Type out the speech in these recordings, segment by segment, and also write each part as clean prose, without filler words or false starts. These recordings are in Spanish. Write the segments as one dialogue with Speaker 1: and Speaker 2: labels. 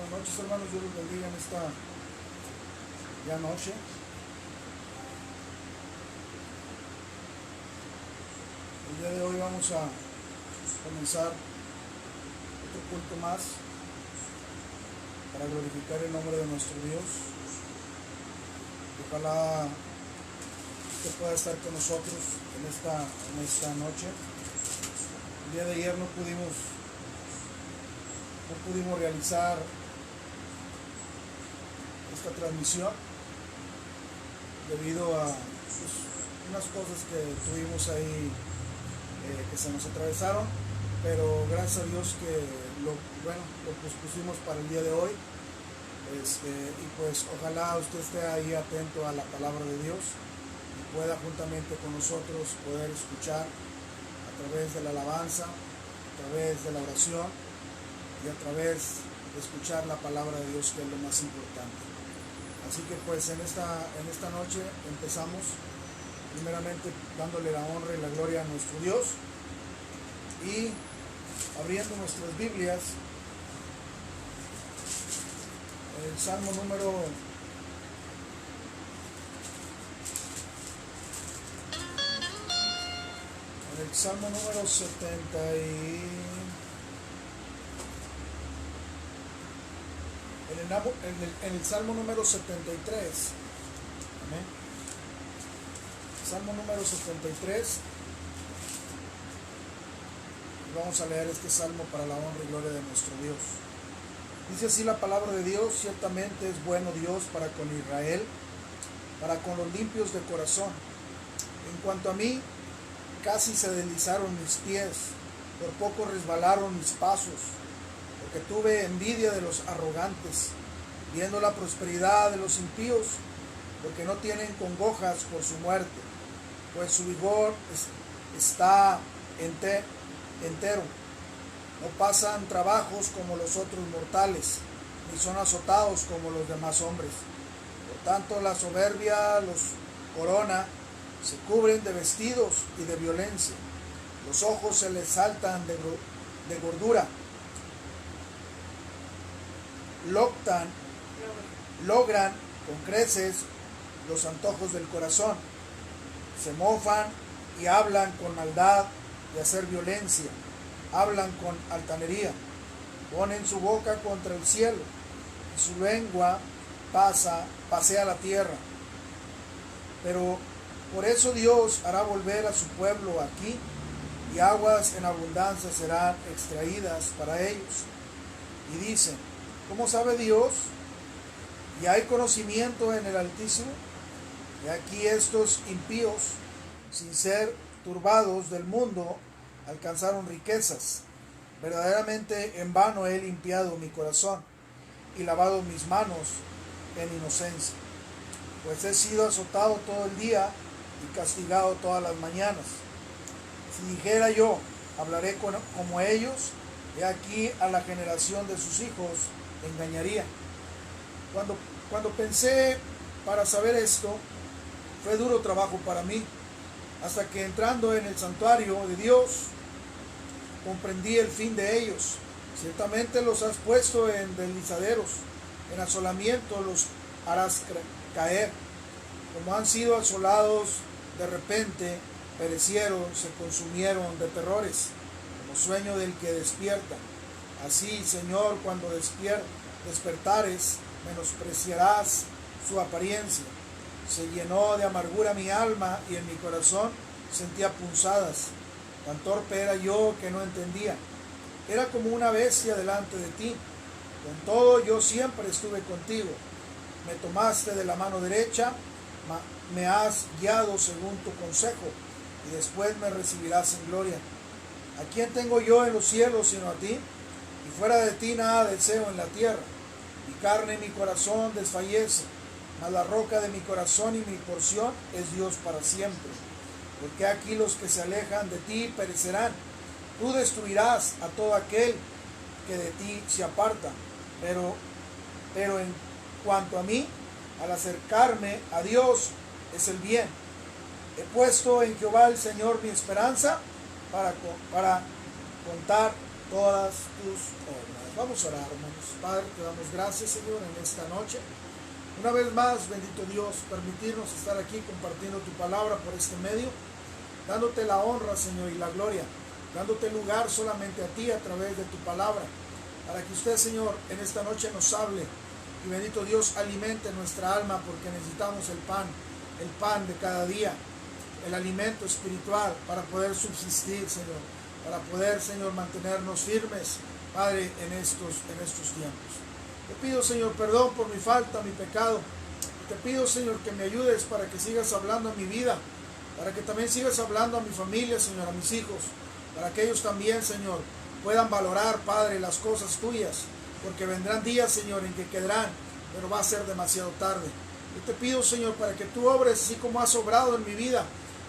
Speaker 1: Buenas noches, hermanos. Dios los bendiga en esta ya noche. El día de hoy vamos a comenzar otro culto más para glorificar el nombre de nuestro Dios. Ojalá usted pueda estar con nosotros en esta noche. El día de ayer no pudimos realizar esta transmisión debido a unas cosas que tuvimos ahí que se nos atravesaron, pero gracias a Dios que lo pospusimos para el día de hoy. Y pues ojalá usted esté ahí atento a la palabra de Dios y pueda juntamente con nosotros poder escuchar a través de la alabanza, a través de la oración y a través de escuchar la palabra de Dios, que es lo más importante. Así que pues en esta noche empezamos primeramente dándole la honra y la gloria a nuestro Dios y abriendo nuestras Biblias en el Salmo número 70 en el Salmo número 73. Amén. Salmo número 73. Y vamos a leer este salmo para la honra y gloria de nuestro Dios. Dice así la palabra de Dios: ciertamente es bueno Dios para con Israel, para con los limpios de corazón. En cuanto a mí, casi se deslizaron mis pies, por poco resbalaron mis pasos, porque tuve envidia de los arrogantes, viendo la prosperidad de los impíos, porque no tienen congojas por su muerte, pues su vigor está entero. No pasan trabajos como los otros mortales, ni son azotados como los demás hombres. Por tanto, la soberbia los corona, se cubren de vestidos y de violencia. Los ojos se les saltan de gordura. Logran con creces los antojos del corazón. Se mofan y hablan con maldad de hacer violencia. Hablan con altanería. Ponen su boca contra el cielo y su lengua pasea la tierra. Pero por eso Dios hará volver a su pueblo aquí, y aguas en abundancia serán extraídas para ellos. Y dicen: ¿cómo sabe Dios? ¿Y hay conocimiento en el Altísimo? Y aquí estos impíos, sin ser turbados del mundo, alcanzaron riquezas. Verdaderamente en vano he limpiado mi corazón y lavado mis manos en inocencia. Pues he sido azotado todo el día y castigado todas las mañanas. Si dijera yo, hablaré como ellos, he aquí a la generación de sus hijos engañaría. Cuando pensé para saber esto, fue duro trabajo para mí, hasta que entrando en el santuario de Dios, comprendí el fin de ellos. Ciertamente los has puesto en deslizaderos, en asolamiento los harás caer. Como han sido asolados de repente, perecieron, se consumieron de terrores, como sueño del que despierta. Así, Señor, cuando despertares, menospreciarás su apariencia. Se llenó de amargura mi alma, y en mi corazón sentía punzadas. Tan torpe era yo que no entendía. Era como una bestia delante de ti. Con todo, yo siempre estuve contigo. Me tomaste de la mano derecha, me has guiado según tu consejo, y después me recibirás en gloria. ¿A quién tengo yo en los cielos sino a ti? Y fuera de ti nada deseo en la tierra. Mi carne y mi corazón desfallece, mas la roca de mi corazón y mi porción es Dios para siempre. Porque aquí los que se alejan de ti perecerán. Tú destruirás a todo aquel que de ti se aparta. Pero en cuanto a mí, al acercarme a Dios es el bien. He puesto en Jehová el Señor mi esperanza para contar todas tus obras. Vamos a orar, hermanos. Padre, te damos gracias, Señor, en esta noche. Una vez más, bendito Dios, permitirnos estar aquí compartiendo tu palabra por este medio, dándote la honra, Señor, y la gloria, dándote lugar solamente a ti a través de tu palabra, para que usted, Señor, en esta noche nos hable y, bendito Dios, alimente nuestra alma, porque necesitamos el pan de cada día, el alimento espiritual para poder subsistir, Señor, para poder, Señor, mantenernos firmes, Padre, en estos tiempos. Te pido, Señor, perdón por mi falta, mi pecado. Te pido, Señor, que me ayudes para que sigas hablando a mi vida, para que también sigas hablando a mi familia, Señor, a mis hijos, para que ellos también, Señor, puedan valorar, Padre, las cosas tuyas, porque vendrán días, Señor, en que quedarán, pero va a ser demasiado tarde. Yo te pido, Señor, para que tú obres así como has obrado en mi vida,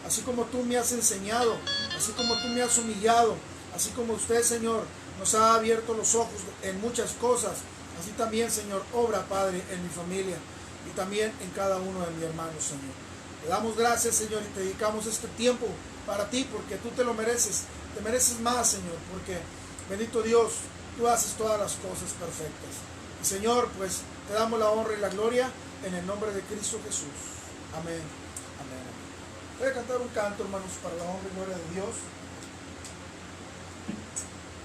Speaker 1: así como tú me has enseñado, así como tú me has humillado, así como usted, Señor, nos ha abierto los ojos en muchas cosas. Así también, Señor, obra, Padre, en mi familia y también en cada uno de mis hermanos, Señor. Te damos gracias, Señor, y te dedicamos este tiempo para ti, porque tú te lo mereces. Te mereces más, Señor, porque, bendito Dios, tú haces todas las cosas perfectas. Y, Señor, pues, te damos la honra y la gloria en el nombre de Cristo Jesús. Amén. Amén. Voy a cantar un canto, hermanos, para la honra y gloria de Dios.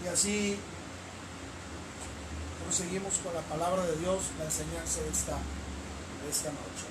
Speaker 1: Y así proseguimos con la palabra de Dios, la enseñanza de esta noche.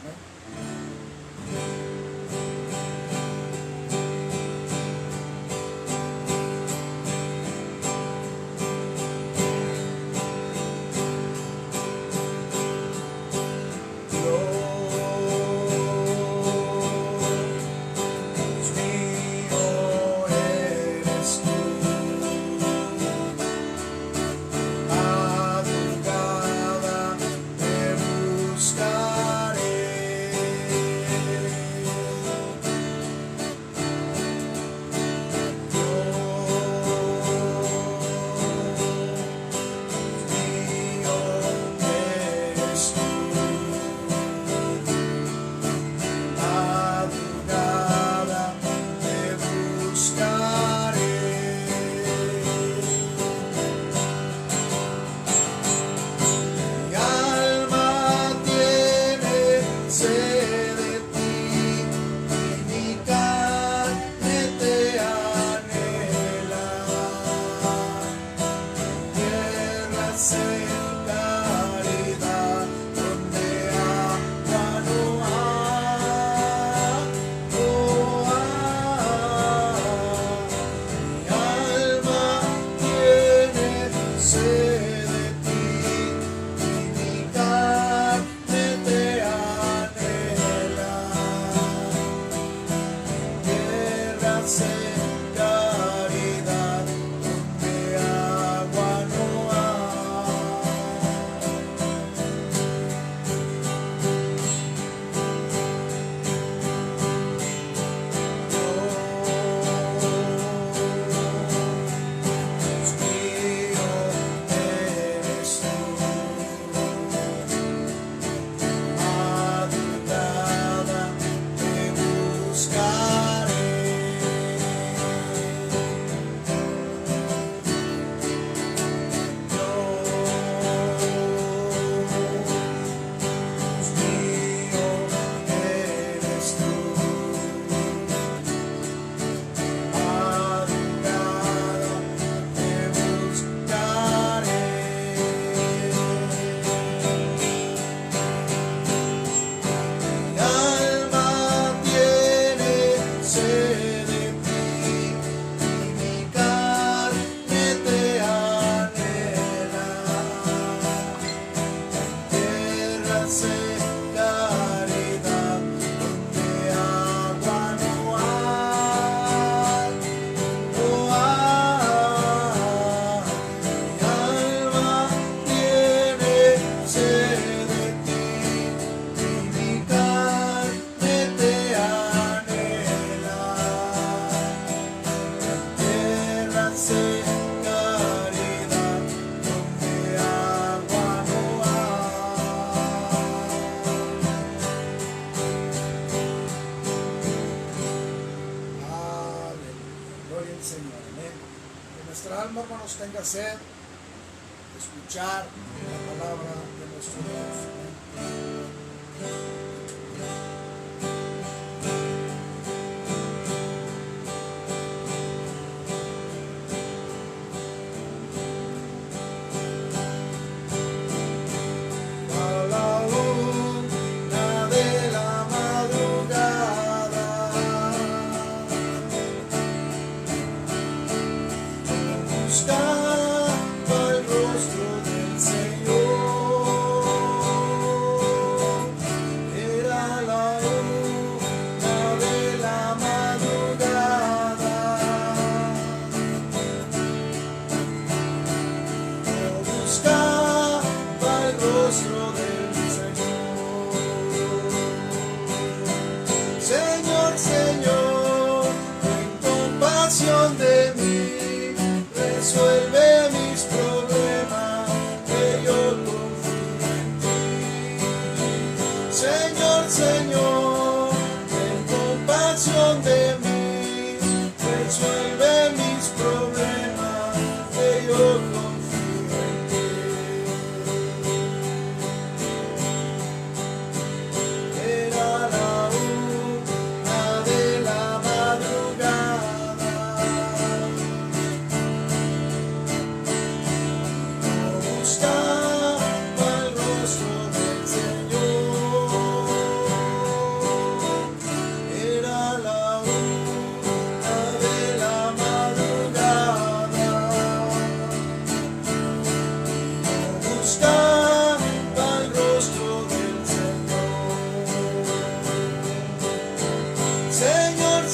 Speaker 1: alma, hermanos, tenga sed de escuchar la palabra de nuestro Dios.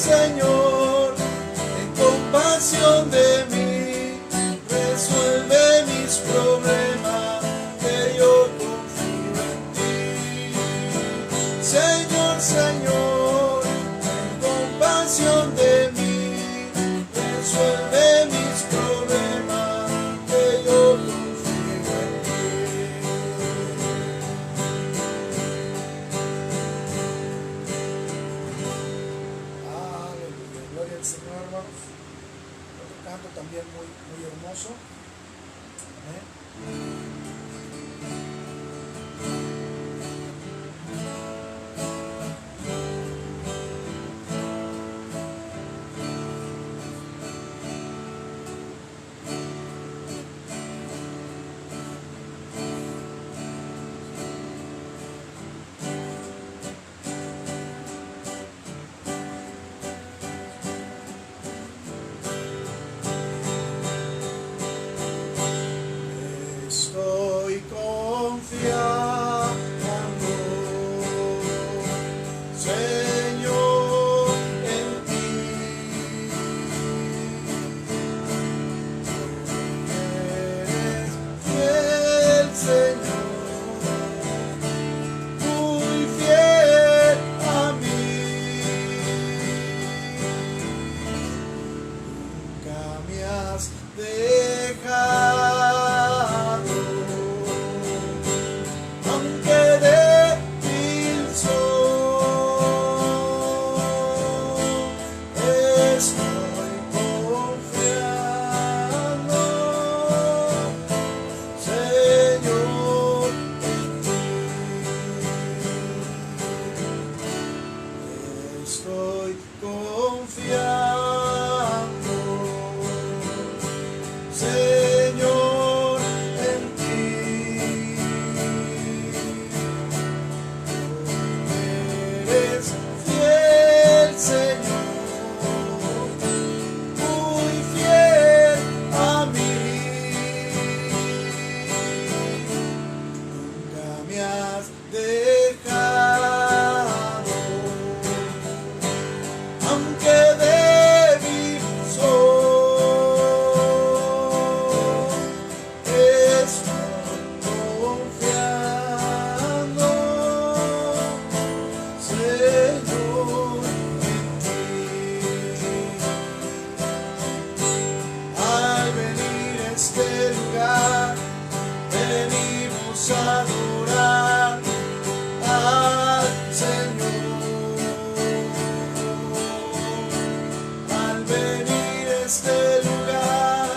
Speaker 2: Señor, ten compasión de mí, resuelve mis problemas, que yo confío en ti. Señor, Señor, ten compasión de mí, resuelve mis problemas, que yo confío en ti.
Speaker 1: Aleluya, gloria al Señor, hermanos. Otro canto también muy hermoso. Amén.
Speaker 2: Estoy confiando, Señor, en ti. Eres fiel, Señor, muy fiel a mí. Nunca me has dejado. Estoy confiando, Señor, en ti. Eres fiel, Señor, muy fiel a mí. Nunca me has dejado. Aunque débil soy, estoy confiando, Señor, en ti. Al venir a este lugar, venimos a adorar al Señor. Al venir a este lugar,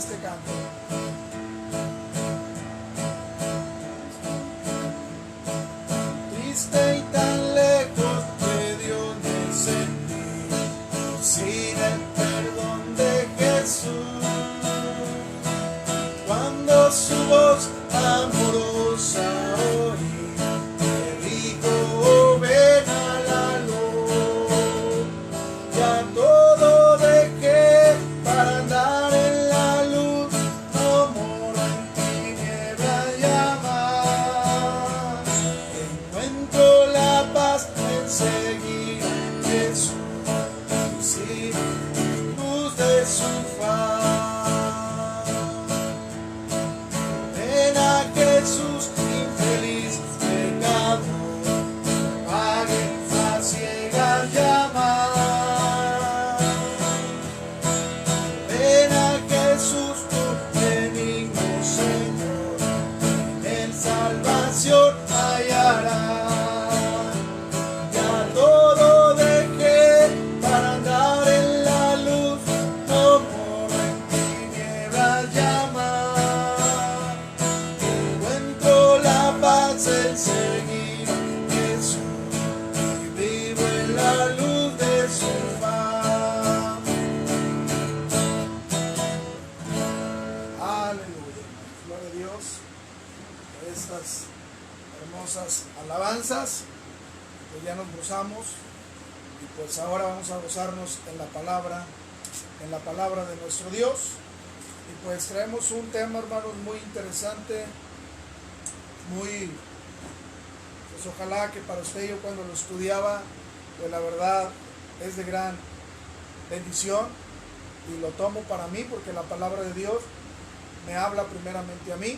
Speaker 1: este canto.
Speaker 2: Triste y tan lejos de Dios me sentí, sin el perdón de Jesús. Cuando su voz amorosa oí, me dijo, ven a la luz. Ya todo dejé para andar en la luz, no moro en tinieblas y amar. Encuentro la paz en seguir a Jesús, sin luz de su faz. Ven a Jesús, infeliz pecador, pague a ciegas llamar. Ven a Jesús, tu benigno Señor, en él salvación hallará. Ya todo dejé para andar en la luz, no moro en tinieblas llamar. Encuentro la paz en seguir a Jesús, y vivo en la luz de su faz.
Speaker 1: Aleluya. Gloria a Dios por estas hermosas alabanzas que ya nos gozamos, y pues ahora vamos a gozarnos en la palabra de nuestro Dios. Y pues traemos un tema, hermanos, muy interesante, muy, pues ojalá que para usted, yo cuando lo estudiaba, pues la verdad es de gran bendición, y lo tomo para mí porque la palabra de Dios me habla primeramente a mí,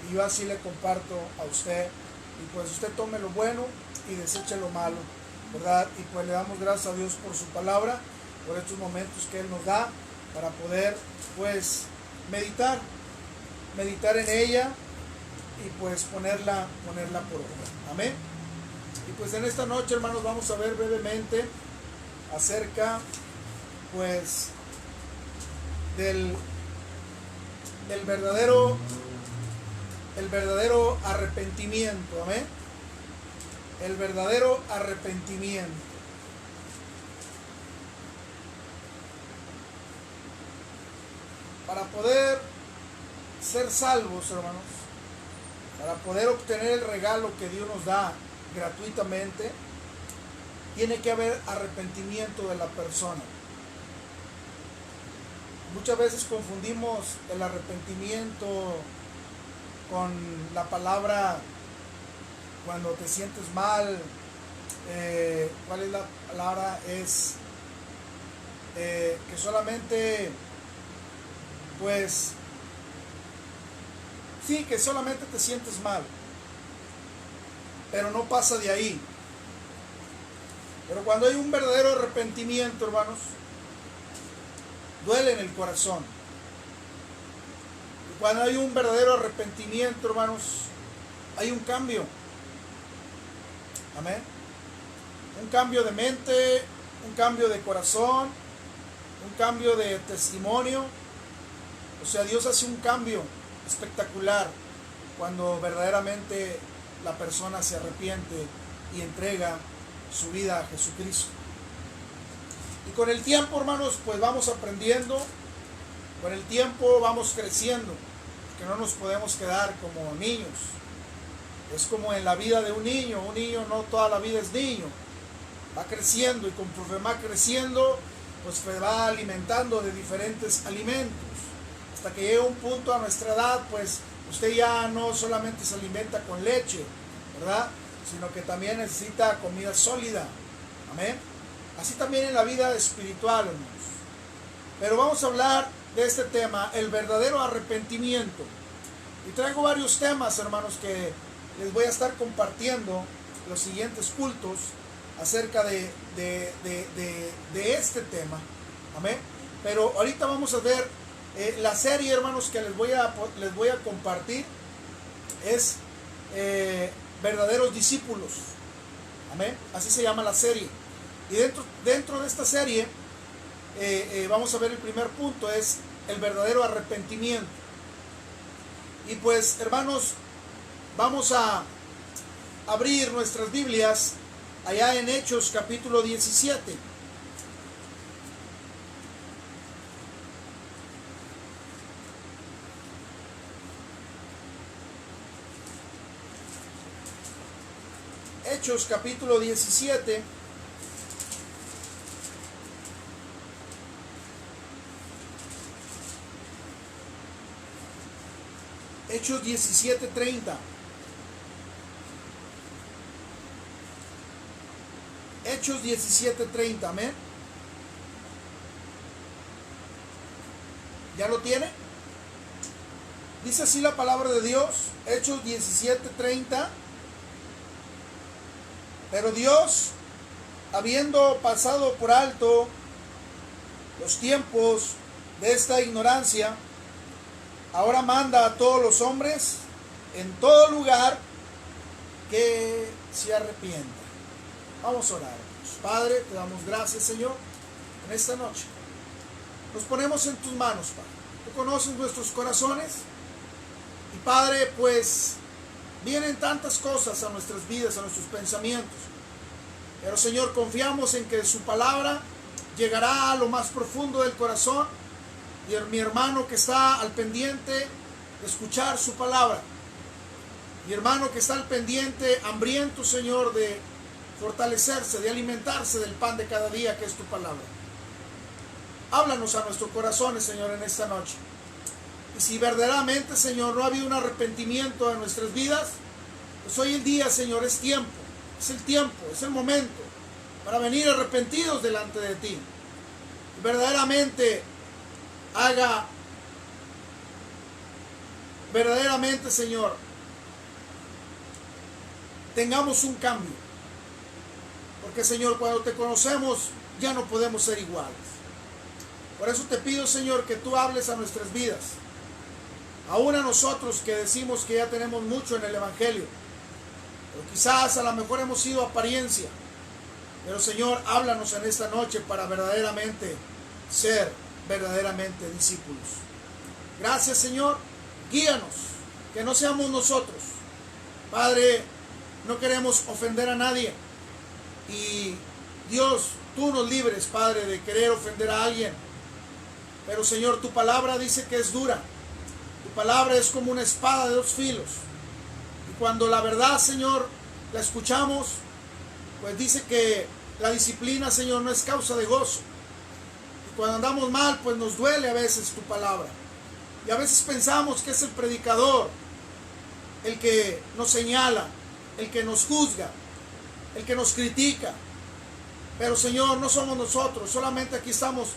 Speaker 1: y yo así le comparto a usted, y pues usted tome lo bueno y deseche lo malo, ¿verdad? Y pues le damos gracias a Dios por su palabra, por estos momentos que Él nos da para poder pues meditar en ella, y pues ponerla por obra. Amén. Y pues en esta noche, hermanos, vamos a ver brevemente acerca pues del verdadero arrepentimiento. Amén. El verdadero arrepentimiento. Para poder ser salvos, hermanos, para poder obtener el regalo que Dios nos da gratuitamente, tiene que haber arrepentimiento de la persona. Muchas veces confundimos el arrepentimiento con la palabra cuando te sientes mal. ¿Cuál es la palabra? Es que solamente, pues, sí, que solamente te sientes mal, pero no pasa de ahí. Pero cuando hay un verdadero arrepentimiento, hermanos, duele en el corazón. Y cuando hay un verdadero arrepentimiento, hermanos, hay un cambio. Amén. Un cambio de mente, un cambio de corazón, un cambio de testimonio. O sea, Dios hace un cambio espectacular cuando verdaderamente la persona se arrepiente y entrega su vida a Jesucristo. Y con el tiempo, hermanos, pues vamos aprendiendo, con el tiempo vamos creciendo, que no nos podemos quedar como niños. Es como en la vida de un niño no toda la vida es niño, va creciendo, y conforme va creciendo, pues se va alimentando de diferentes alimentos, hasta que llega un punto a nuestra edad, pues usted ya no solamente se alimenta con leche, ¿verdad?, sino que también necesita comida sólida. Amén. Así también en la vida espiritual, hermanos. Pero vamos a hablar de este tema, el verdadero arrepentimiento. Y traigo varios temas, hermanos, que les voy a estar compartiendo en los siguientes cultos acerca de este tema. Amén. Pero ahorita vamos a ver la serie, hermanos, que les voy a compartir. Es verdaderos discípulos. Amén. Así se llama la serie. Y dentro de esta serie vamos a ver el primer punto, es el verdadero arrepentimiento. Y pues, hermanos, vamos a abrir nuestras Biblias allá en Hechos capítulo 17. Hechos capítulo 17. Hechos 17:30. Hechos 17:30, amén. ¿Ya lo tiene? Dice así la palabra de Dios, Hechos 17:30. Pero Dios, habiendo pasado por alto los tiempos de esta ignorancia, ahora manda a todos los hombres en todo lugar que se arrepientan. Vamos a orar. Padre, te damos gracias, Señor, en esta noche. Nos ponemos en tus manos, Padre. Tú conoces nuestros corazones. Y Padre, pues vienen tantas cosas a nuestras vidas, a nuestros pensamientos. Pero Señor, confiamos en que su palabra llegará a lo más profundo del corazón. Y mi hermano que está al pendiente de escuchar su palabra. Mi hermano que está al pendiente, hambriento, Señor, de fortalecerse, de alimentarse del pan de cada día que es tu palabra. Háblanos a nuestros corazones, Señor, en esta noche. Y si verdaderamente, Señor, no ha habido un arrepentimiento en nuestras vidas, pues hoy el día, Señor, es tiempo. Es el tiempo, es el momento para venir arrepentidos delante de ti. Y verdaderamente Señor, tengamos un cambio. Porque, Señor, cuando te conocemos ya no podemos ser iguales. Por eso te pido, Señor, que tú hables a nuestras vidas. Aún a nosotros que decimos que ya tenemos mucho en el Evangelio. Pero quizás a lo mejor hemos sido apariencia. Pero, Señor, háblanos en esta noche para verdaderamente ser verdaderamente discípulos. Gracias, Señor. Guíanos, que no seamos nosotros. Padre, no queremos ofender a nadie. Y Dios, tú nos libres, Padre, de querer ofender a alguien. Pero, Señor, tu palabra dice que es dura. Tu palabra es como una espada de dos filos. Y cuando la verdad, Señor, la escuchamos, pues dice que la disciplina, Señor, no es causa de gozo. Y cuando andamos mal, pues nos duele a veces tu palabra. Y a veces pensamos que es el predicador el que nos señala, el que nos juzga, el que nos critica. Pero, Señor, no somos nosotros, solamente aquí estamos,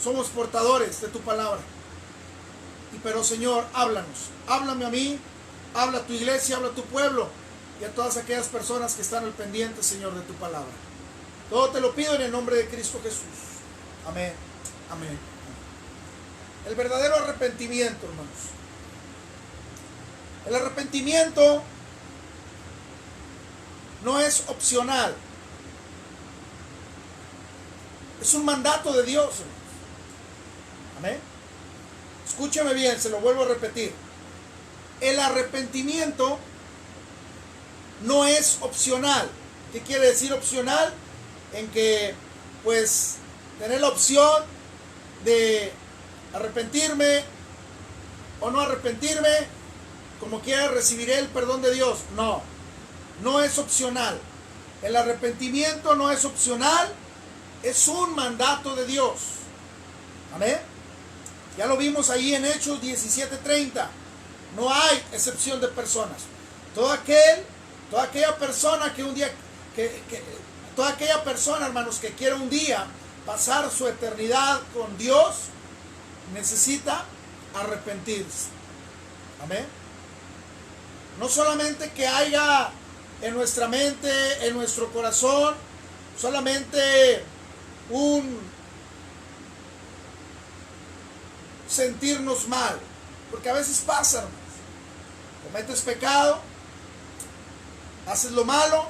Speaker 1: somos portadores de tu palabra. Pero, Señor, háblanos, háblame a mí, habla a tu iglesia, habla a tu pueblo y a todas aquellas personas que están al pendiente, Señor, de tu palabra. Todo te lo pido en el nombre de Cristo Jesús. Amén, amén. El verdadero arrepentimiento, hermanos. El arrepentimiento no es opcional. Es un mandato de Dios, hermanos. Amén. Escúchame bien, se lo vuelvo a repetir. El arrepentimiento no es opcional. ¿Qué quiere decir opcional? En que, pues, tener la opción de arrepentirme o no arrepentirme, como quiera recibiré el perdón de Dios. No, no es opcional. El arrepentimiento no es opcional, es un mandato de Dios. Amén. Ya lo vimos ahí en Hechos 17:30. No hay excepción de personas. Toda aquella persona que un día, toda aquella persona, hermanos, que quiera un día pasar su eternidad con Dios, necesita arrepentirse. Amén. No solamente que haya en nuestra mente, en nuestro corazón, solamente un sentirnos mal, porque a veces pasa, hermanos. Cometes pecado, haces lo malo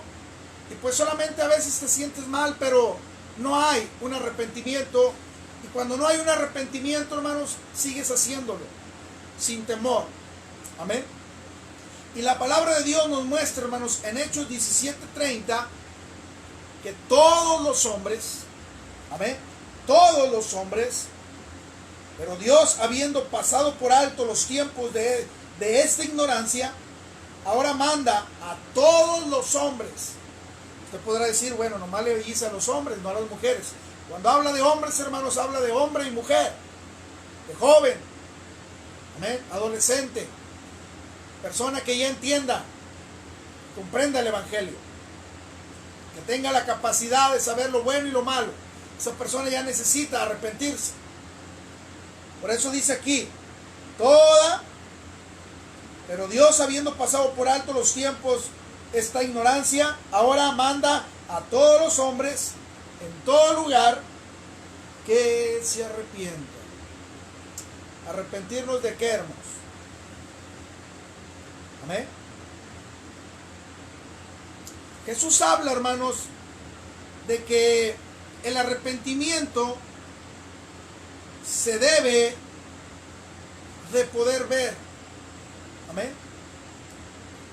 Speaker 1: y pues solamente a veces te sientes mal, pero no hay un arrepentimiento Y cuando no hay un arrepentimiento, hermanos, sigues haciéndolo sin temor. Amén. Y la palabra de Dios nos muestra, hermanos, en Hechos 17:30, que todos los hombres, amén, todos los hombres, pero Dios, habiendo pasado por alto los tiempos de esta ignorancia, ahora manda a todos los hombres. Usted podrá decir, bueno, nomás le dice a los hombres, no a las mujeres. Cuando habla de hombres, hermanos, habla de hombre y mujer, de joven, amén, adolescente, persona que ya entienda, comprenda el evangelio, que tenga la capacidad de saber lo bueno y lo malo. Esa persona ya necesita arrepentirse. Por eso dice aquí, pero Dios, habiendo pasado por alto los tiempos esta ignorancia, ahora manda a todos los hombres en todo lugar que se arrepientan. ¿Arrepentirnos de qué, hermanos? Amén. Jesús habla, hermanos, de que el arrepentimiento se debe de poder ver. Amén.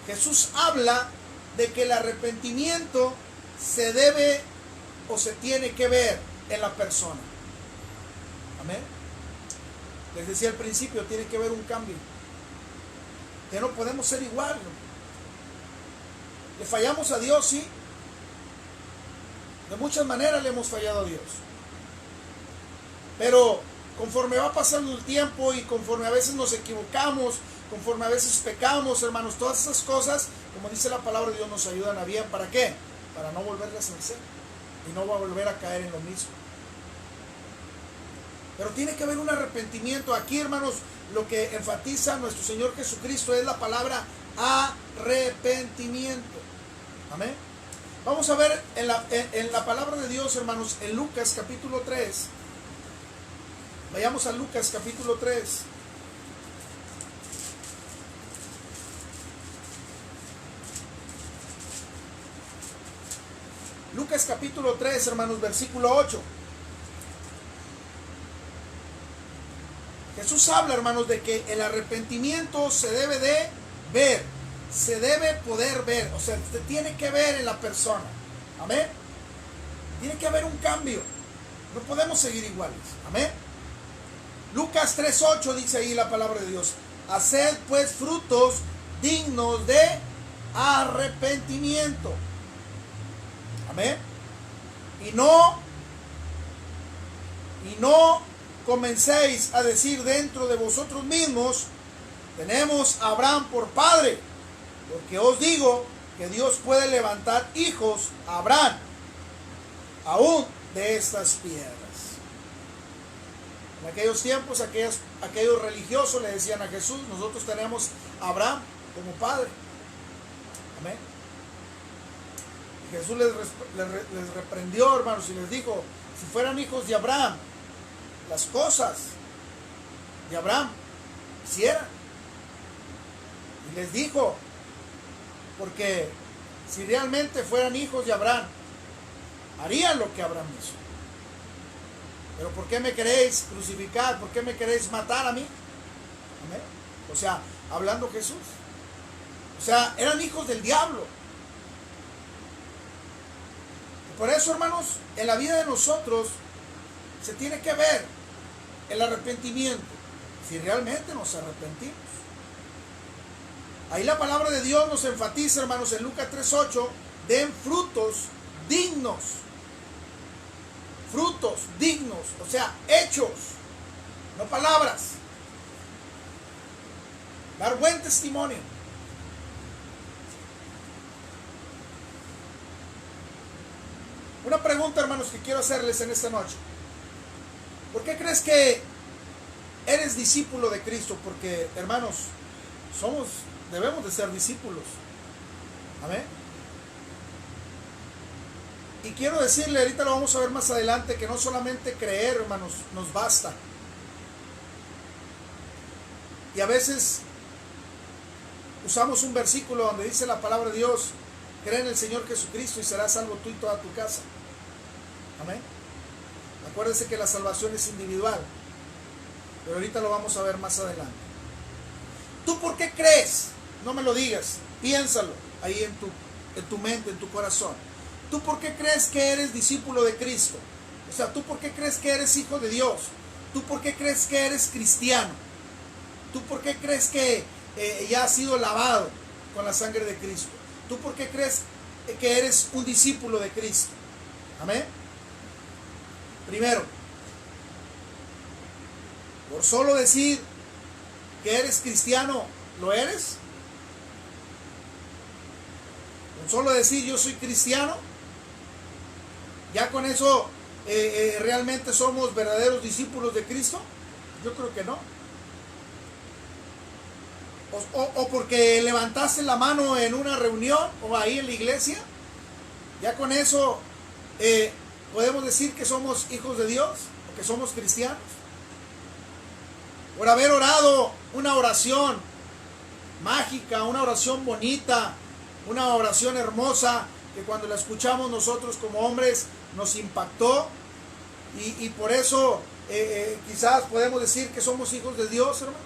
Speaker 1: Jesús habla de que el arrepentimiento se debe o se tiene que ver en la persona. Amén. Les decía al principio, tiene que haber un cambio. Que no podemos ser igual. Le fallamos a Dios, sí. De muchas maneras le hemos fallado a Dios. Pero conforme va pasando el tiempo y conforme a veces nos equivocamos, conforme a veces pecamos, hermanos, todas esas cosas, como dice la palabra de Dios, nos ayudan a bien. ¿Para qué? Para no volverlas a hacer y no volver a caer en lo mismo. Pero tiene que haber un arrepentimiento. Aquí, hermanos, lo que enfatiza nuestro Señor Jesucristo es la palabra arrepentimiento. Amén. Vamos a ver en la palabra de Dios, hermanos, en Lucas capítulo 3. Vayamos a Lucas capítulo 3. Lucas capítulo 3, hermanos, versículo 8. Jesús habla, hermanos, de que el arrepentimiento se debe de ver, se debe poder ver, o sea, se tiene que ver en la persona. Amén. Tiene que haber un cambio. No podemos seguir iguales. Amén. Lucas 3:8 dice ahí la palabra de Dios: haced pues frutos dignos de arrepentimiento. Amén. Y no comencéis a decir dentro de vosotros mismos: tenemos a Abraham por padre, porque os digo que Dios puede levantar hijos a Abraham aún de estas piedras. En aquellos tiempos, aquellos religiosos le decían a Jesús: nosotros tenemos a Abraham como padre. Amén. Y Jesús les reprendió, hermanos, y les dijo: si fueran hijos de Abraham, las cosas de Abraham hicieran. Y les dijo, porque si realmente fueran hijos de Abraham, harían lo que Abraham hizo. Pero ¿por qué me queréis crucificar? ¿Por qué me queréis matar a mí? ¿Amén? O sea, hablando Jesús. O sea, eran hijos del diablo. Y por eso, hermanos, en la vida de nosotros se tiene que ver el arrepentimiento, si realmente nos arrepentimos. Ahí la palabra de Dios nos enfatiza, hermanos, en Lucas 3:8, den frutos dignos. Frutos dignos, o sea, hechos, no palabras. Dar buen testimonio. Una pregunta, hermanos, que quiero hacerles en esta noche. ¿Por qué crees que eres discípulo de Cristo? Porque, hermanos, debemos de ser discípulos. Amén. Y quiero decirle, ahorita lo vamos a ver más adelante, que no solamente creer, hermanos, nos basta. Y a veces usamos un versículo donde dice la palabra de Dios: cree en el Señor Jesucristo y serás salvo tú y toda tu casa. Amén. Acuérdense que la salvación es individual, pero ahorita lo vamos a ver más adelante. ¿Tú por qué crees? No me lo digas, piénsalo ahí en tu mente, en tu corazón. ¿Tú por qué crees que eres discípulo de Cristo? O sea, ¿tú por qué crees que eres hijo de Dios? ¿Tú por qué crees que eres cristiano? ¿Tú por qué crees que ya has sido lavado con la sangre de Cristo? ¿Tú por qué crees que eres un discípulo de Cristo? Amén. Primero, por solo decir que eres cristiano, ¿lo eres? Con solo decir yo soy cristiano, ya con eso realmente somos verdaderos discípulos de Cristo. Yo creo que no. O porque levantaste la mano en una reunión o ahí en la iglesia, ya con eso podemos decir que somos hijos de Dios o que somos cristianos. Por haber orado una oración mágica, una oración bonita, una oración hermosa, que cuando la escuchamos nosotros como hombres nos impactó, y por eso quizás podemos decir que somos hijos de Dios, hermanos.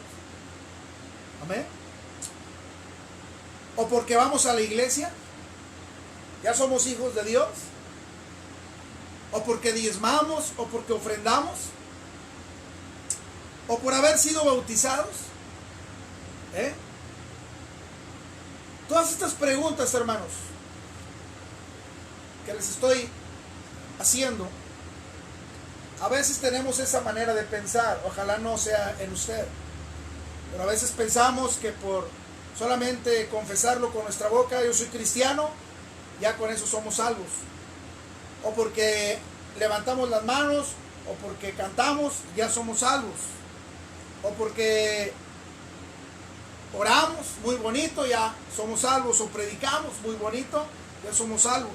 Speaker 1: Amén. O porque vamos a la iglesia, ya somos hijos de Dios. O porque diezmamos, o porque ofrendamos, o por haber sido bautizados. Todas estas preguntas, hermanos, que les estoy haciendo, a veces tenemos esa manera de pensar. Ojalá no sea en usted, pero a veces pensamos que por solamente confesarlo con nuestra boca, yo soy cristiano, ya con eso somos salvos. O porque levantamos las manos, o porque cantamos, ya somos salvos. O porque oramos muy bonito, ya somos salvos. O predicamos muy bonito, ya somos salvos.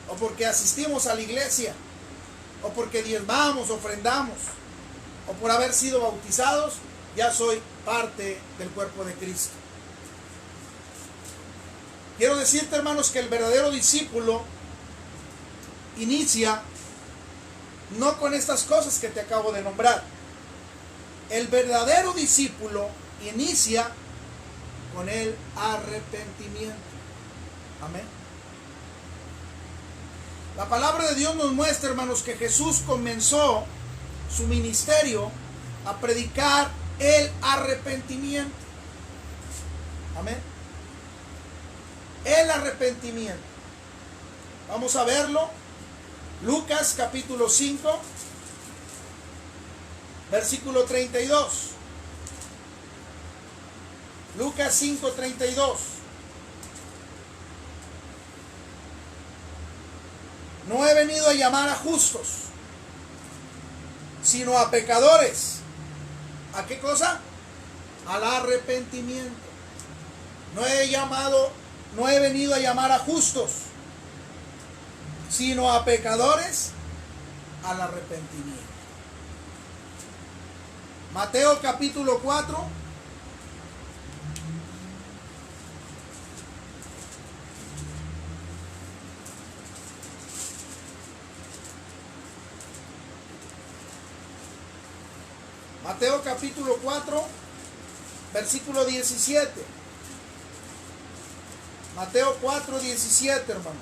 Speaker 1: O porque asistimos a la iglesia, o porque diezmamos, ofrendamos, o por haber sido bautizados, ya soy parte del cuerpo de Cristo. Quiero decirte, hermanos, que el verdadero discípulo inicia no con estas cosas que te acabo de nombrar. El verdadero discípulo inicia con el arrepentimiento. Amén. La palabra de Dios nos muestra, hermanos, que Jesús comenzó su ministerio a predicar el arrepentimiento. Amén. El arrepentimiento. Vamos a verlo. Lucas capítulo 5, versículo 32. Lucas 5, 32. No he venido a llamar a justos, sino a pecadores. ¿A qué cosa? Al arrepentimiento. No he venido a llamar a justos, sino a pecadores al arrepentimiento. Mateo capítulo 4. Mateo capítulo 4, versículo 17. Mateo 4, 17, hermanos.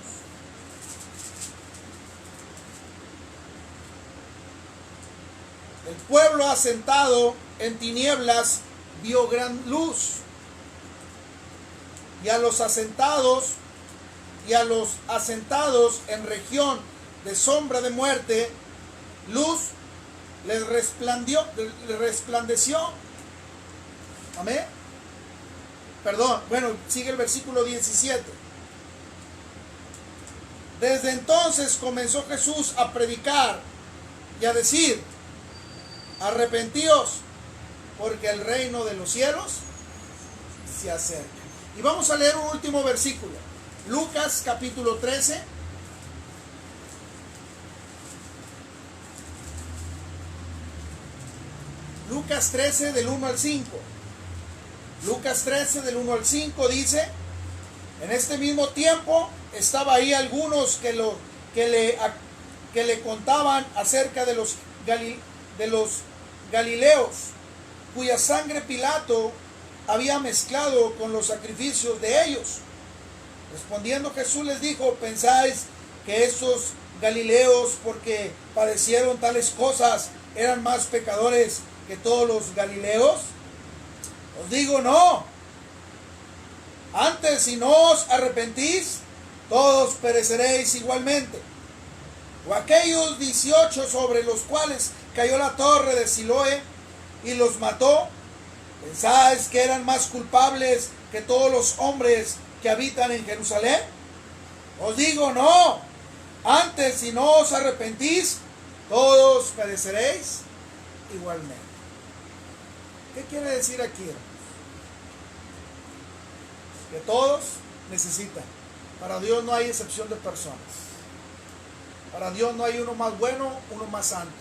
Speaker 1: El pueblo asentado en tinieblas vio gran luz, y a los asentados en región de sombra de muerte, luz les resplandeció. Amén. Perdón, bueno, sigue el versículo 17. Desde entonces comenzó Jesús a predicar y a decir: arrepentíos, porque el reino de los cielos se acerca. Y vamos a leer un último versículo. Lucas capítulo 13. Lucas 13 del 1 al 5. Lucas 13 del 1 al 5 dice: en este mismo tiempo estaba ahí algunos que que le contaban acerca de los galileos, cuya sangre Pilato había mezclado con los sacrificios de ellos. Respondiendo Jesús les dijo: ¿pensáis que estos galileos, porque padecieron tales cosas, eran más pecadores que todos los galileos? Os digo, no. Antes, si no os arrepentís, todos pereceréis igualmente. O aquellos 18 sobre los cuales cayó la torre de Siloé y los mató, ¿pensáis que eran más culpables que todos los hombres que habitan en Jerusalén? Os digo, no. Antes, si no os arrepentís, todos pereceréis igualmente. ¿Qué quiere decir aquí, hermanos? Que todos necesitan. Para Dios no hay excepción de personas. Para Dios no hay uno más bueno, uno más santo.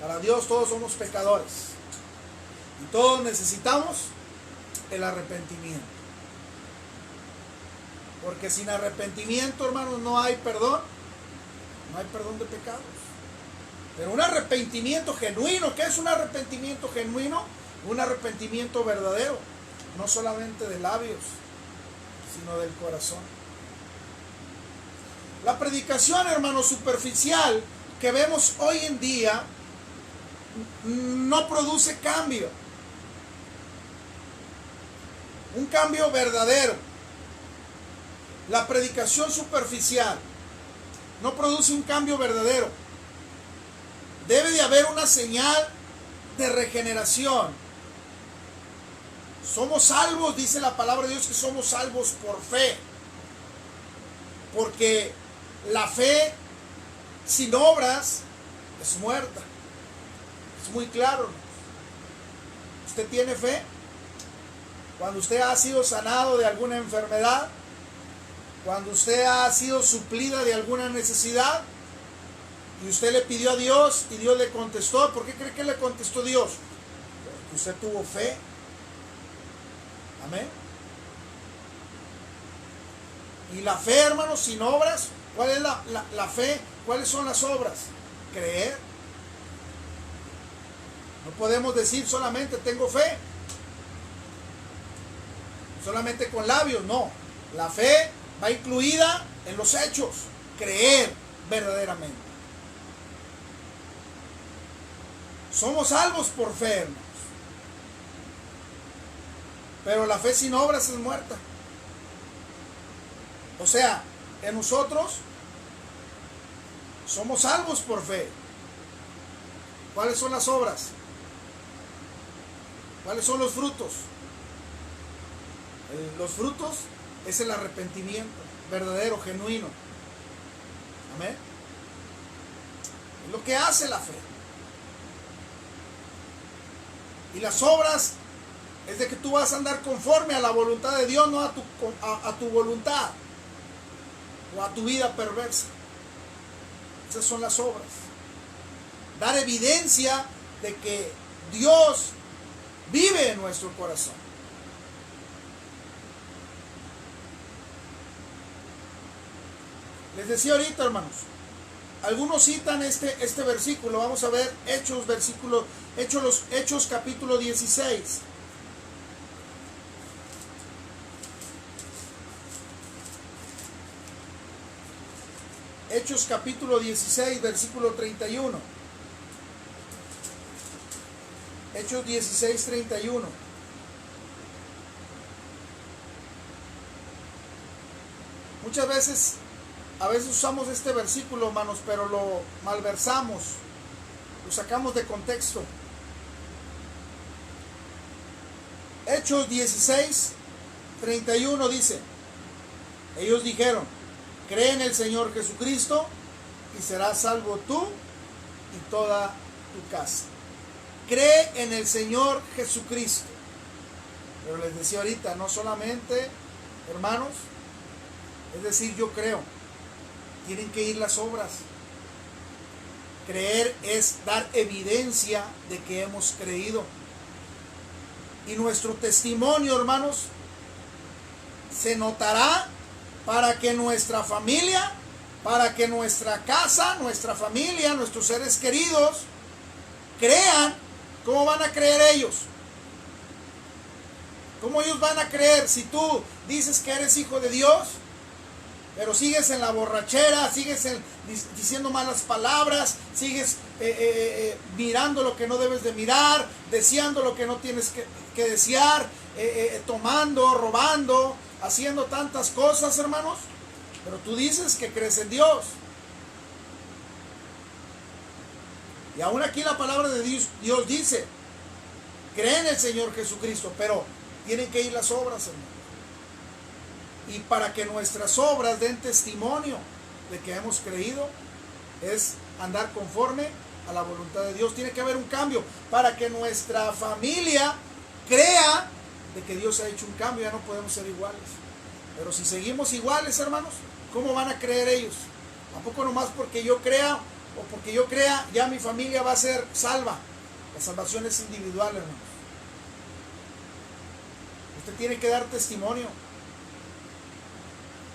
Speaker 1: Para Dios todos somos pecadores. Y todos necesitamos el arrepentimiento. Porque sin arrepentimiento, hermanos, no hay perdón. No hay perdón de pecados. Pero un arrepentimiento genuino. ¿Qué es un arrepentimiento genuino? Un arrepentimiento verdadero. No solamente de labios, sino del corazón. La predicación, hermanos, superficial que vemos hoy en día no produce cambio. Un cambio verdadero. La predicación superficial no produce un cambio verdadero. Debe de haber una señal de regeneración. Somos salvos, dice la palabra de Dios, que somos salvos por fe. Porque la fe sin obras es muerta. Es muy claro. ¿Usted tiene fe? Cuando usted ha sido sanado de alguna enfermedad, cuando usted ha sido suplida de alguna necesidad y usted le pidió a Dios y Dios le contestó. ¿Por qué cree que le contestó Dios? Porque usted tuvo fe. Amén. Y la fe, hermanos, sin obras. ¿Cuál es la fe? ¿Cuáles son las obras? Creer. No podemos decir solamente tengo fe. Solamente con labios, no. La fe va incluida en los hechos. Creer verdaderamente. Somos salvos por fe, hermanos. Pero la fe sin obras es muerta. O sea, en nosotros somos salvos por fe. ¿Cuáles son las obras? ¿Cuáles son los frutos? Los frutos es el arrepentimiento verdadero, genuino. Amén. Es lo que hace la fe. Y las obras es de que tú vas a andar conforme a la voluntad de Dios, no a tu voluntad o a tu vida perversa. Esas son las obras. Dar evidencia de que Dios vive en nuestro corazón. Les decía ahorita, hermanos, algunos citan este versículo. Vamos a ver Hechos capítulo 16. Hechos capítulo 16, versículo 31. Hechos 16, 31. A veces usamos este versículo, hermanos, pero lo malversamos, lo sacamos de contexto. Hechos 16, 31 dice: ellos dijeron, cree en el Señor Jesucristo y serás salvo tú y toda tu casa. Cree en el Señor Jesucristo. Pero les decía ahorita, no solamente, hermanos, es decir, yo creo. Tienen que ir las obras. Creer es dar evidencia de que hemos creído. Y nuestro testimonio, hermanos, se notará para que nuestra familia para que nuestra casa, nuestra familia, nuestros seres queridos crean. ¿Cómo van a creer ellos? ¿Cómo ellos van a creer si tú dices que eres hijo de Dios, pero sigues en la borrachera, sigues diciendo malas palabras, sigues mirando lo que no debes de mirar, deseando lo que no tienes que desear, tomando, robando, haciendo tantas cosas, hermanos? Pero tú dices que crees en Dios. Y aún aquí la palabra de Dios dice, cree en el Señor Jesucristo, pero tienen que ir las obras, hermanos. Y para que nuestras obras den testimonio de que hemos creído, es andar conforme a la voluntad de Dios. Tiene que haber un cambio para que nuestra familia crea de que Dios ha hecho un cambio. Ya no podemos ser iguales. Pero si seguimos iguales, hermanos, ¿cómo van a creer ellos? ¿A poco nomás porque yo crea o porque yo crea ya mi familia va a ser salva? La salvación es individual, hermanos. Usted tiene que dar testimonio.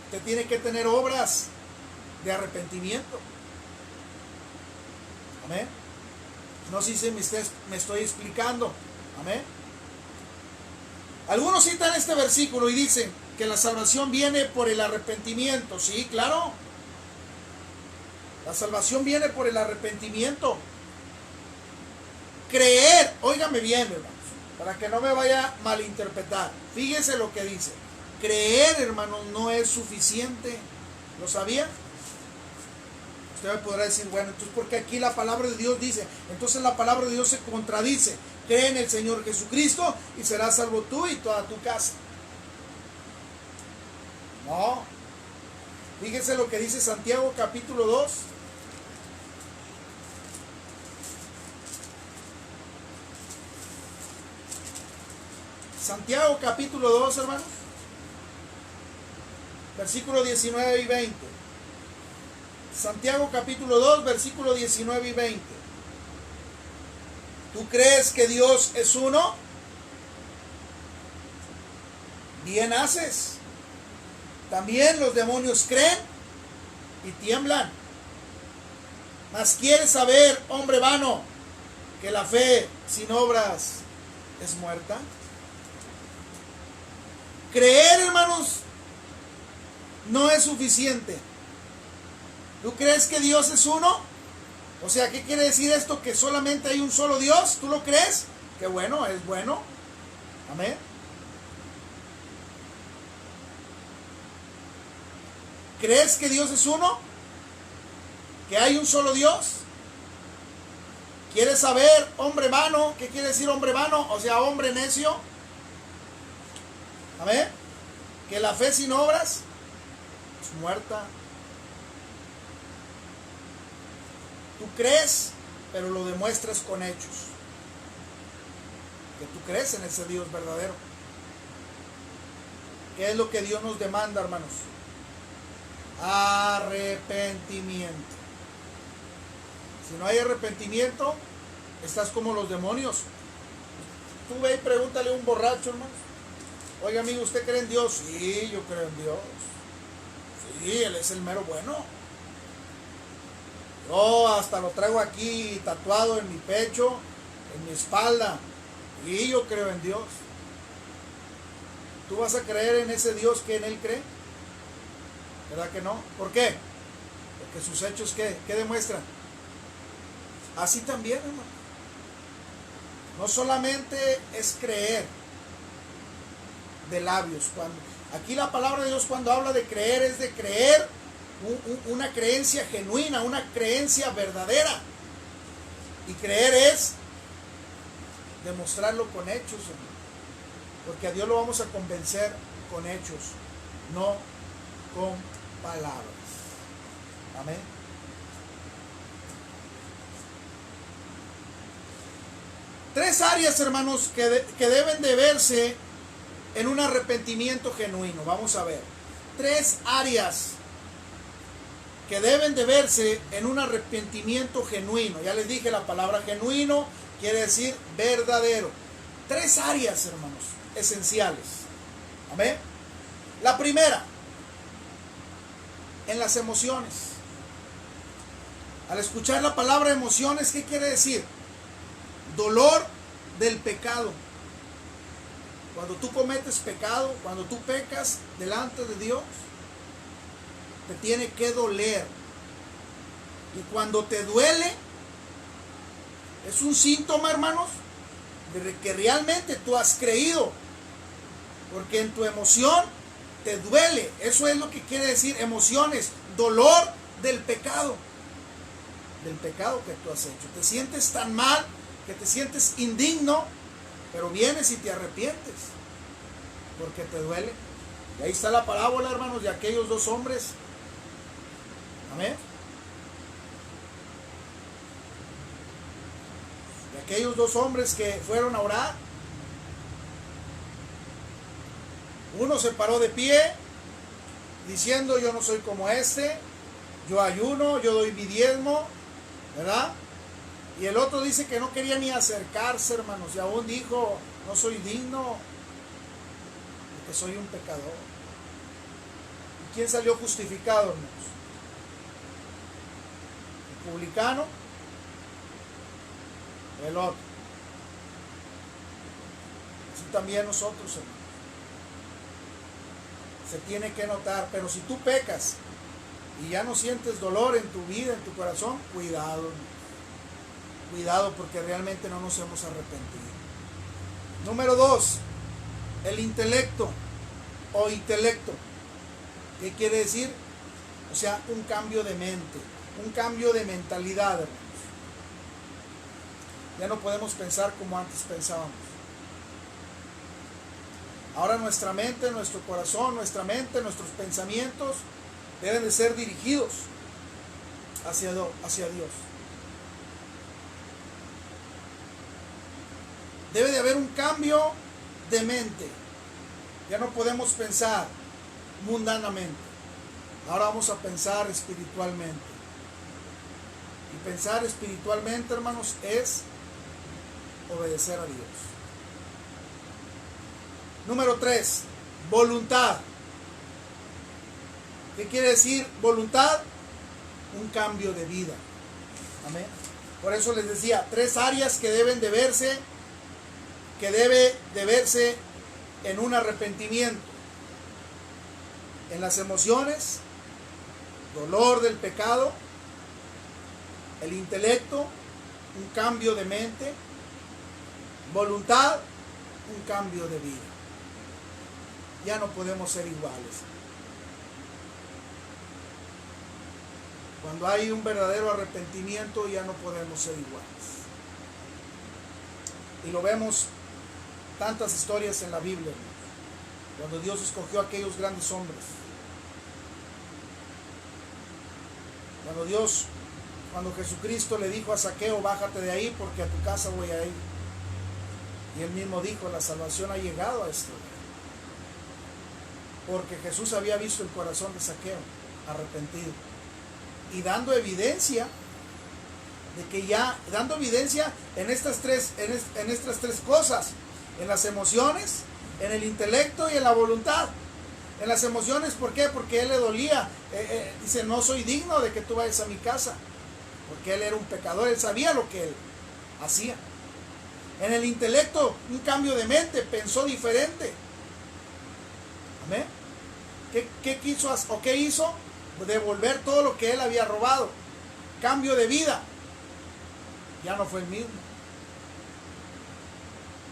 Speaker 1: Usted tiene que tener obras de arrepentimiento. Amén. No sé si me estoy explicando. Amén. Algunos citan este versículo y dicen que la salvación viene por el arrepentimiento. Sí, claro. La salvación viene por el arrepentimiento. Creer, óigame bien, hermanos, para que no me vaya a malinterpretar. Fíjese lo que dice. Creer, hermanos, no es suficiente. ¿Lo sabía? Usted me podrá decir, bueno, entonces porque aquí la palabra de Dios dice, entonces la palabra de Dios se contradice. Cree en el Señor Jesucristo y serás salvo tú y toda tu casa. No. Fíjese lo que dice Santiago capítulo 2. Santiago capítulo 2, hermanos. Versículo 19 y 20. Santiago capítulo 2, versículo 19 y 20. ¿Tú crees que Dios es uno? Bien haces. También los demonios creen y tiemblan. Mas quieres saber, hombre vano, que la fe sin obras es muerta. Creer, hermanos, no es suficiente. ¿Tú crees que Dios es uno? O sea, ¿qué quiere decir esto? ¿Que solamente hay un solo Dios? ¿Tú lo crees? Qué bueno, es bueno. Amén. ¿Crees que Dios es uno? ¿Que hay un solo Dios? ¿Quieres saber, hombre vano? ¿Qué quiere decir hombre vano? O sea, hombre necio. Amén. Que la fe sin obras es muerta. Tú crees, pero lo demuestras con hechos. Que tú crees en ese Dios verdadero. ¿Qué es lo que Dios nos demanda, hermanos? Arrepentimiento. Si no hay arrepentimiento, estás como los demonios. Tú ve y pregúntale a un borracho, hermanos. Oiga, amigo, ¿usted cree en Dios? Sí, yo creo en Dios. Sí, Él es el mero bueno. Yo hasta lo traigo aquí tatuado en mi pecho, en mi espalda. Y yo creo en Dios. ¿Tú vas a creer en ese Dios que en Él cree? ¿Verdad que no? ¿Por qué? Porque sus hechos, ¿qué demuestran? Así también, hermano. No solamente es creer de labios. Aquí la palabra de Dios cuando habla de creer es de creer una creencia genuina, una creencia verdadera. Y creer es demostrarlo con hechos, hermano. Porque a Dios lo vamos a convencer con hechos, no con palabras. Amén. Tres áreas, hermanos, que deben de verse en un arrepentimiento genuino. Vamos a ver. Tres áreas que deben de verse en un arrepentimiento genuino. Ya les dije, la palabra genuino quiere decir verdadero. Tres áreas, hermanos, esenciales. Amén. La primera, en las emociones. Al escuchar la palabra emociones, ¿qué quiere decir? Dolor del pecado. Cuando tú cometes pecado, cuando tú pecas delante de Dios, te tiene que doler. Y cuando te duele, es un síntoma, hermanos, de que realmente tú has creído. Porque en tu emoción te duele. Eso es lo que quiere decir emociones. Dolor del pecado. Del pecado que tú has hecho. Te sientes tan mal que te sientes indigno, pero vienes y te arrepientes porque te duele. Y ahí está la parábola, hermanos, de aquellos dos hombres. Amén. De aquellos dos hombres que fueron a orar. Uno se paró de pie diciendo: yo no soy como este, yo ayuno, yo doy mi diezmo, ¿verdad? Y el otro dice que no quería ni acercarse, hermanos, y aún dijo: no soy digno, porque soy un pecador. ¿Y quién salió justificado, hermanos? ¿El publicano o el otro? Así también nosotros, hermanos. Se tiene que notar, pero si tú pecas y ya no sientes dolor en tu vida, en tu corazón, cuidado, hermanos. Cuidado, porque realmente no nos hemos arrepentido. Número 2, el intelecto o intelecto. ¿Qué quiere decir? O sea, un cambio de mente, un cambio de mentalidad, hermanos. Ya no podemos pensar como antes pensábamos. Ahora nuestra mente, nuestro corazón, nuestra mente, nuestros pensamientos deben de ser dirigidos hacia Dios. Debe de haber un cambio de mente. Ya no podemos pensar mundanamente. Ahora vamos a pensar espiritualmente. Y pensar espiritualmente, hermanos, es obedecer a Dios. Número 3, voluntad. ¿Qué quiere decir voluntad? Un cambio de vida. Amén. Por eso les decía, 3 áreas que deben de verse, que debe de verse en un arrepentimiento. En las emociones, dolor del pecado, el intelecto, un cambio de mente, voluntad, un cambio de vida. Ya no podemos ser iguales. Cuando hay un verdadero arrepentimiento, ya no podemos ser iguales. Y lo vemos tantas historias en la Biblia, cuando Dios escogió a aquellos grandes hombres. Cuando Jesucristo le dijo a Zaqueo: bájate de ahí porque a tu casa voy a ir. Y él mismo dijo: la salvación ha llegado a este lugar. Porque Jesús había visto el corazón de Zaqueo arrepentido. Y dando evidencia en estas tres cosas: en las emociones, en el intelecto y en la voluntad. En las emociones, ¿por qué? Porque a él le dolía. Dice: no soy digno de que tú vayas a mi casa. Porque él era un pecador, él sabía lo que él hacía. En el intelecto, un cambio de mente, pensó diferente. Amén. ¿Qué quiso o qué hizo? Devolver todo lo que él había robado. Cambio de vida. Ya no fue el mismo.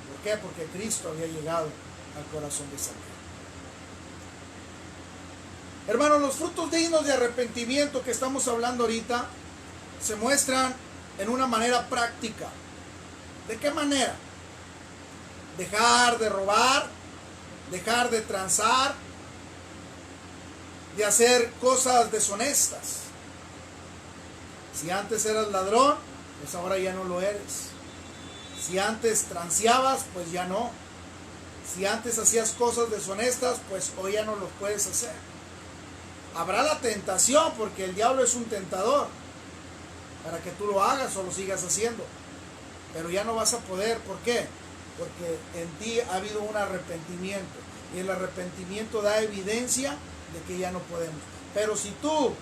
Speaker 1: ¿Por qué? Porque Cristo había llegado al corazón de Zaqueo. Hermanos, los frutos dignos de arrepentimiento que estamos hablando ahorita se muestran en una manera práctica. ¿De qué manera? Dejar de robar, dejar de transar, de hacer cosas deshonestas. Si antes eras ladrón, pues ahora ya no lo eres. Si antes transeabas, pues ya no. Si antes hacías cosas deshonestas, pues hoy ya no lo puedes hacer. Habrá la tentación, porque el diablo es un tentador, para que tú lo hagas o lo sigas haciendo. Pero ya no vas a poder. ¿Por qué? Porque en ti ha habido un arrepentimiento. Y el arrepentimiento da evidencia de que ya no podemos. Pero si tú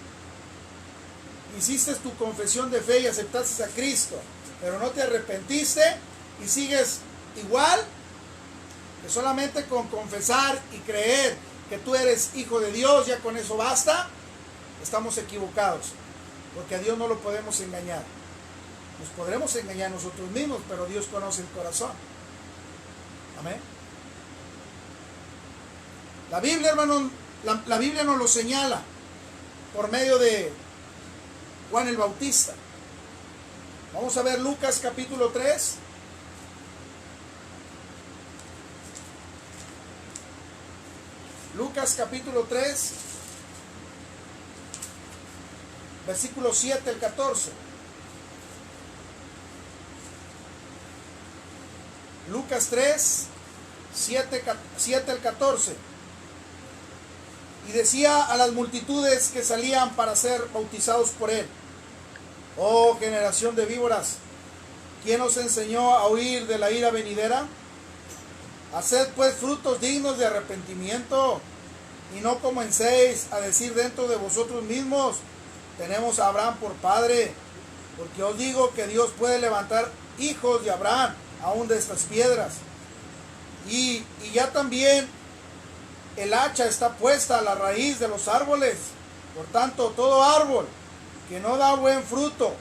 Speaker 1: hiciste tu confesión de fe y aceptaste a Cristo, pero no te arrepentiste y sigues igual, que solamente con confesar y creer que tú eres hijo de Dios, ya con eso basta, estamos equivocados, porque a Dios no lo podemos engañar. Nos podremos engañar nosotros mismos, pero Dios conoce el corazón. Amén. La Biblia, hermano, la Biblia nos lo señala por medio de Juan el Bautista. Vamos a ver Lucas capítulo 3. Lucas capítulo 3, versículo 7 al 14. Lucas 3, 7 al 14. Y decía a las multitudes que salían para ser bautizados por él: oh generación de víboras, ¿quién os enseñó a huir de la ira venidera? Haced pues frutos dignos de arrepentimiento, y no comencéis a decir dentro de vosotros mismos: tenemos a Abraham por padre, porque os digo que Dios puede levantar hijos de Abraham aún de estas piedras. Y ya también el hacha está puesta a la raíz de los árboles. Por tanto, todo árbol que no da buen fruto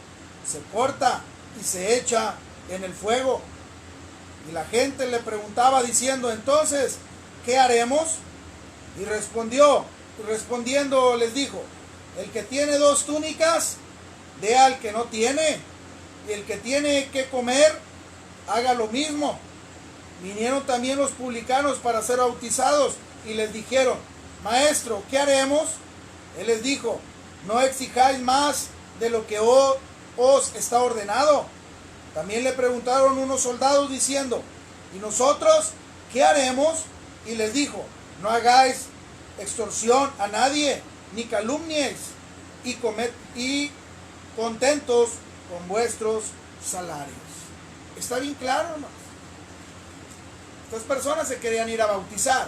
Speaker 1: se corta y se echa en el fuego. Y la gente le preguntaba diciendo: entonces, ¿qué haremos? Y respondiendo les dijo: el que tiene 2 túnicas, dé al que no tiene, y el que tiene que comer, haga lo mismo. Vinieron también los publicanos para ser bautizados, y les dijeron: maestro, ¿qué haremos? Él les dijo: no exijáis más de lo que os está ordenado. También le preguntaron unos soldados diciendo: ¿y nosotros qué haremos? Y les dijo: no hagáis extorsión a nadie, ni calumnies, y contentos con vuestros salarios. Está bien claro, hermanos. Estas personas se querían ir a bautizar,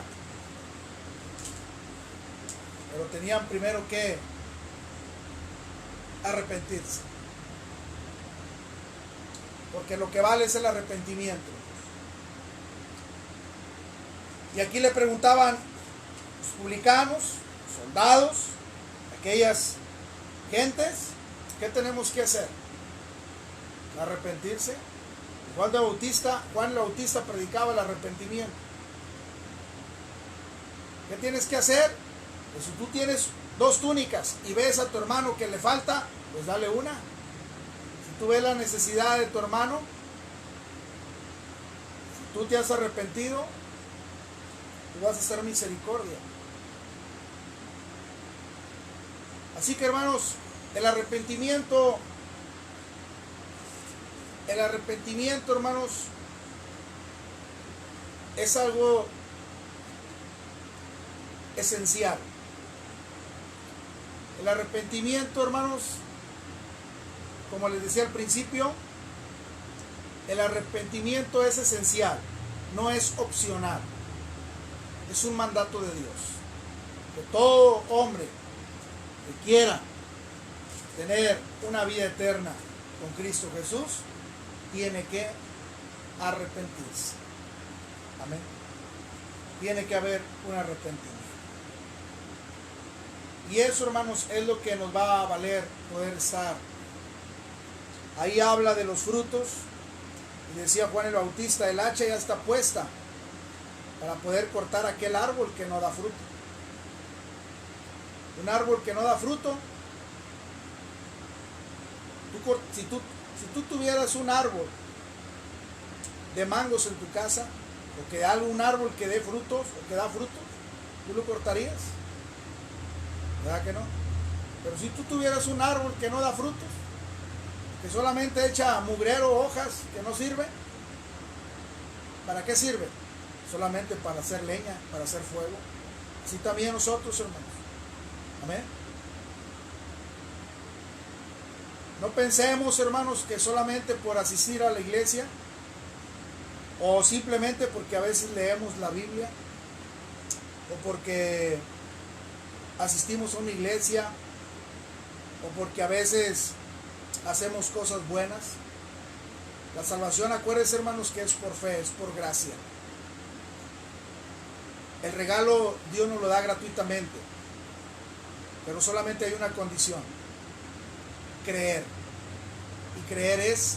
Speaker 1: pero tenían primero que arrepentirse, porque lo que vale es el arrepentimiento. Y aquí le preguntaban los publicanos, los soldados, aquellas gentes: ¿qué tenemos que hacer? Arrepentirse. Juan el Bautista predicaba el arrepentimiento. ¿Qué tienes que hacer? Pues si tú tienes 2 túnicas y ves a tu hermano que le falta, pues dale una. Si tú ves la necesidad de tu hermano, si tú te has arrepentido, tú vas a hacer misericordia. Así que, hermanos, el arrepentimiento, hermanos, es algo esencial. El arrepentimiento, hermanos, como les decía al principio, el arrepentimiento es esencial, no es opcional, es un mandato de Dios. Que todo hombre que quiera tener una vida eterna con Cristo Jesús tiene que arrepentirse. Amén. Tiene que haber un arrepentimiento. Y eso, hermanos, es lo que nos va a valer poder estar. Ahí habla de los frutos. Y decía Juan el Bautista: el hacha ya está puesta para poder cortar aquel árbol que no da fruto. Un árbol que no da fruto. Si tú tuvieras un árbol de mangos en tu casa, o que un árbol que dé frutos, o que da frutos, ¿tú lo cortarías? ¿Verdad que no? Pero si tú tuvieras un árbol que no da frutos, que solamente echa mugrero, hojas, que no sirve, ¿para qué sirve? Solamente para hacer leña, para hacer fuego. Así también nosotros, hermanos. Amén. No pensemos, hermanos, que solamente por asistir a la iglesia, o simplemente porque a veces leemos la Biblia, o porque asistimos a una iglesia, o porque a veces hacemos cosas buenas. La salvación, acuérdense, hermanos, que es por fe, es por gracia. El regalo Dios nos lo da gratuitamente, pero solamente hay una condición: creer. Y creer es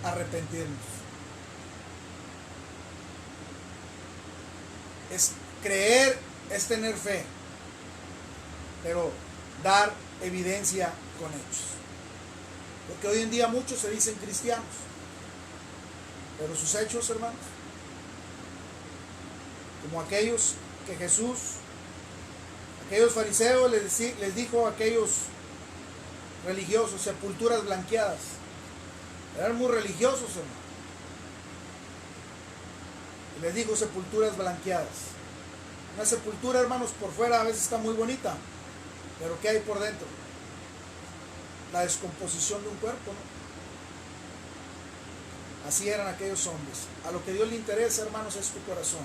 Speaker 1: arrepentirnos. Creer es tener fe, pero dar evidencia con hechos. Porque hoy en día muchos se dicen cristianos, pero sus hechos, hermanos, como aquellos que Jesús, aquellos fariseos les dijo a aquellos religiosos, sepulturas blanqueadas. Eran muy religiosos, hermanos. Y les dijo sepulturas blanqueadas. Una sepultura, hermanos, por fuera a veces está muy bonita, pero ¿qué hay por dentro? La descomposición de un cuerpo, ¿no? Así eran aquellos hombres. A lo que Dios le interesa, hermanos, es tu corazón.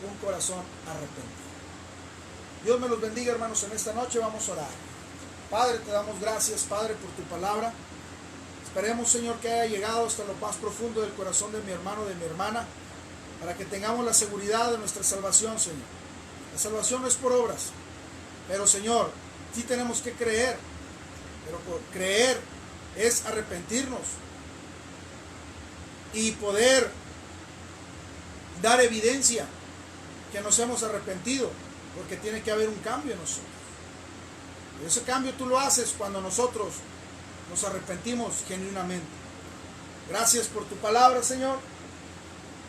Speaker 1: Un corazón arrepentido. Dios me los bendiga, hermanos. En esta noche vamos a orar. Padre, te damos gracias, Padre, por tu palabra. Esperemos, Señor, que haya llegado hasta lo más profundo del corazón de mi hermano, de mi hermana, para que tengamos la seguridad de nuestra salvación, Señor. La salvación no es por obras, pero, Señor, sí tenemos que creer. Pero creer es arrepentirnos y poder dar evidencia que nos hemos arrepentido, porque tiene que haber un cambio en nosotros. Y ese cambio tú lo haces cuando nosotros nos arrepentimos genuinamente. Gracias por tu palabra, Señor.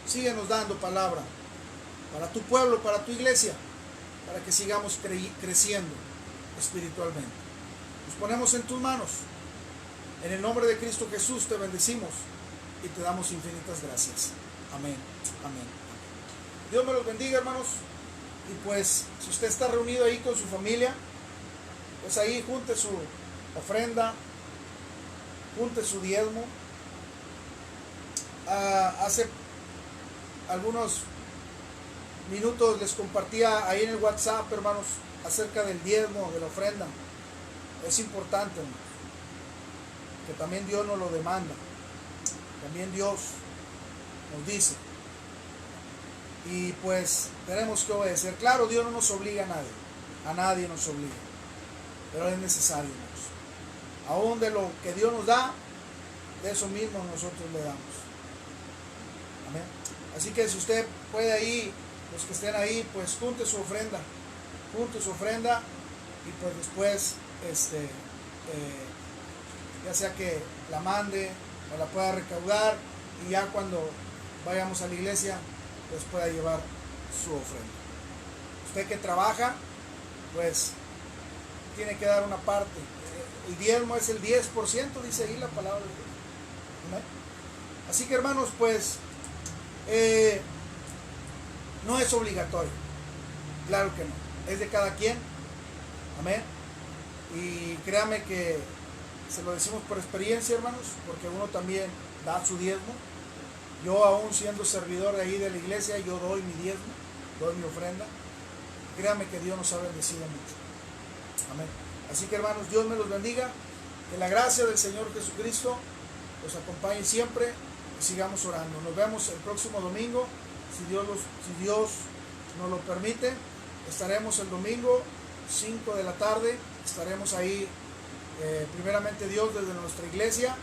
Speaker 1: Síguenos dando palabra para tu pueblo, para tu iglesia, para que sigamos creciendo espiritualmente. Nos ponemos en tus manos. En el nombre de Cristo Jesús te bendecimos y te damos infinitas gracias. Amén. Amén. Dios me los bendiga, hermanos. Y pues, si usted está reunido ahí con su familia, pues ahí junte su ofrenda, junte su diezmo. Hace algunos minutos les compartía ahí en el WhatsApp, hermanos, acerca del diezmo, de la ofrenda. Es importante, hermanos, que también Dios nos lo demanda. También Dios nos dice. Y pues tenemos que obedecer. Claro, Dios no nos obliga a nadie nos obliga, pero es necesario, hermanos. Aún de lo que Dios nos da, de eso mismo nosotros le damos. Amén. Así que si usted puede ahí, los que estén ahí, pues junte su ofrenda y pues después ya sea que la mande o la pueda recaudar, y ya cuando vayamos a la iglesia pues pueda llevar su ofrenda. Usted que trabaja, pues tiene que dar una parte. El diezmo es el 10%, dice ahí la palabra de Dios. ¿Amén? Así que, hermanos, pues no es obligatorio. Claro que no. Es de cada quien. Amén. Y créame que se lo decimos por experiencia, hermanos, porque uno también da su diezmo. Yo, aún siendo servidor de ahí de la iglesia, yo doy mi diezmo, doy mi ofrenda. Créame que Dios nos ha bendecido mucho. Amén. Así que, hermanos, Dios me los bendiga. Que la gracia del Señor Jesucristo los acompañe siempre y sigamos orando. Nos vemos el próximo domingo. Si Dios nos lo permite, estaremos el domingo 5 de la tarde. Estaremos ahí, primeramente Dios, desde nuestra iglesia,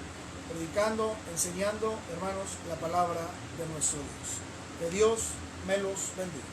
Speaker 1: predicando, enseñando, hermanos, la palabra de nuestro Dios. Que Dios me los bendiga.